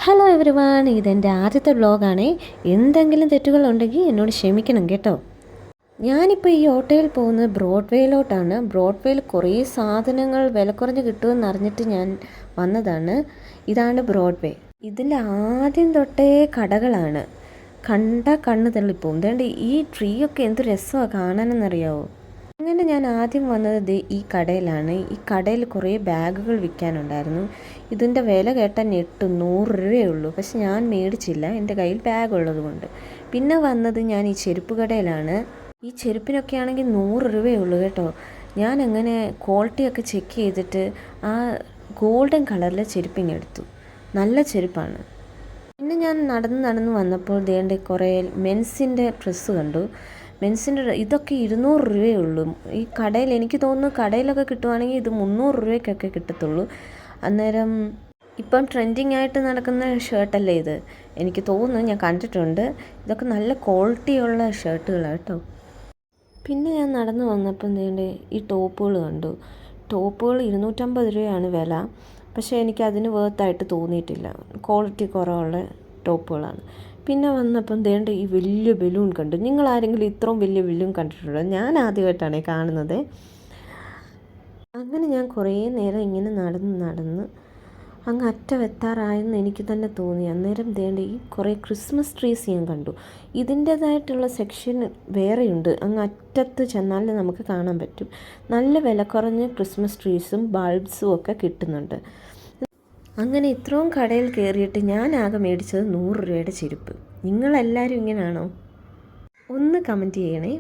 Hello every one, ഇതെൻ്റെ ആദ്യത്തെ വ്ളോഗാണേ. എന്തെങ്കിലും തെറ്റുകളുണ്ടെങ്കിൽ എന്നോട് ക്ഷമിക്കണം കേട്ടോ. ഞാനിപ്പോൾ ഈ ഓട്ടോയിൽ പോകുന്നത് ബ്രോഡ്വേയിലോട്ടാണ്. ബ്രോഡ്വേയിൽ കുറേ സാധനങ്ങൾ വില കുറഞ്ഞ് കിട്ടുമെന്ന് അറിഞ്ഞിട്ട് ഞാൻ വന്നതാണ്. ഇതാണ് ബ്രോഡ്വേ. ഇതിൽ ആദ്യം തൊട്ടേ കടകളാണ്. കണ്ട കണ്ണ് തള്ളിപ്പോവും. അതുകൊണ്ട് ഈ ട്രീ ഒക്കെ എന്ത് രസമാണ് കാണാനെന്നറിയാവോ. അങ്ങനെ ഞാൻ ആദ്യം വന്നത് ഈ കടയിലാണ്. ഈ കടയിൽ കുറേ ബാഗുകൾ വിൽക്കാനുണ്ടായിരുന്നു. ഇതിൻ്റെ വില കേട്ടാൽ ഞെട്ടും. 100 രൂപയേ ഉള്ളൂ. പക്ഷെ ഞാൻ മേടിച്ചില്ല, എൻ്റെ കയ്യിൽ ബാഗ് ഉള്ളത് കൊണ്ട്. പിന്നെ വന്നത് ഞാൻ ഈ ചെരുപ്പ് കടയിലാണ്. ഈ ചെരുപ്പിനൊക്കെ ആണെങ്കിൽ 100 രൂപയേ ഉള്ളൂ കേട്ടോ. ഞാൻ അങ്ങനെ ക്വാളിറ്റിയൊക്കെ ചെക്ക് ചെയ്തിട്ട് ആ ഗോൾഡൻ കളറിലെ ചെരുപ്പിങ്ങെടുത്തു. നല്ല ചെരുപ്പാണ്. പിന്നെ ഞാൻ നടന്ന് വന്നപ്പോൾ ദേണ്ട കുറേ മെൻസിൻ്റെ ഡ്രസ്സ് കണ്ടു. മെൻസിൻ്റെ ഇതൊക്കെ 200 രൂപയേ ഉള്ളൂ. ഈ കടയിൽ എനിക്ക് തോന്നുന്നു കടയിലൊക്കെ കിട്ടുവാണെങ്കിൽ ഇത് 300 രൂപയ്ക്കൊക്കെ കിട്ടത്തുള്ളൂ. അന്നേരം ഇപ്പം ട്രെൻഡിങ് ആയിട്ട് നടക്കുന്ന ഷർട്ടല്ലേ ഇത്, എനിക്ക് തോന്നുന്നു. ഞാൻ കണ്ടിട്ടുണ്ട്. ഇതൊക്കെ നല്ല ക്വാളിറ്റിയുള്ള ഷർട്ടുകളാണ് കേട്ടോ. പിന്നെ ഞാൻ നടന്നു വന്നപ്പോൾ ദേണ്ടേ ഈ ടോപ്പുകൾ കണ്ടു. ടോപ്പുകൾ 250 രൂപയാണ് വില. പക്ഷേ എനിക്കതിന് വേർത്തായിട്ട് തോന്നിയിട്ടില്ല. ക്വാളിറ്റി കുറവുള്ള ടോപ്പുകളാണ്. പിന്നെ വന്നപ്പം ദേണ്ട ഈ വലിയ ബലൂൺ കണ്ടു. നിങ്ങൾ ആരെങ്കിലും ഇത്രയും വലിയ ബലൂൺ കണ്ടിട്ടുണ്ടോ? ഞാൻ ആദ്യമായിട്ടാണ് കാണുന്നത്. അങ്ങനെ ഞാൻ കുറേ നേരം ഇങ്ങനെ നടന്ന് അങ്ങ് അറ്റമെത്താറായെന്ന് എനിക്ക് തന്നെ തോന്നി. അന്നേരം ദേണ്ട ഈ കുറേ ക്രിസ്മസ് ട്രീസ് ഞാൻ കണ്ടു. ഇതിൻ്റേതായിട്ടുള്ള സെക്ഷൻ വേറെയുണ്ട്. അങ്ങ് അറ്റത്ത് ചെന്നാൽ നമുക്ക് കാണാൻ പറ്റും. നല്ല വില കുറഞ്ഞ ക്രിസ്മസ് ട്രീസും ബൾബ്സും ഒക്കെ കിട്ടുന്നുണ്ട്. അങ്ങനെ ഇത്രയും കടയിൽ കയറിയിട്ട് ഞാൻ ആകെ മേടിച്ചത് 100 രൂപയുടെ ചെരുപ്പ്. നിങ്ങളെല്ലാവരും ഇങ്ങനെയാണോ? ഒന്ന് കമൻറ്റ് ചെയ്യണേ.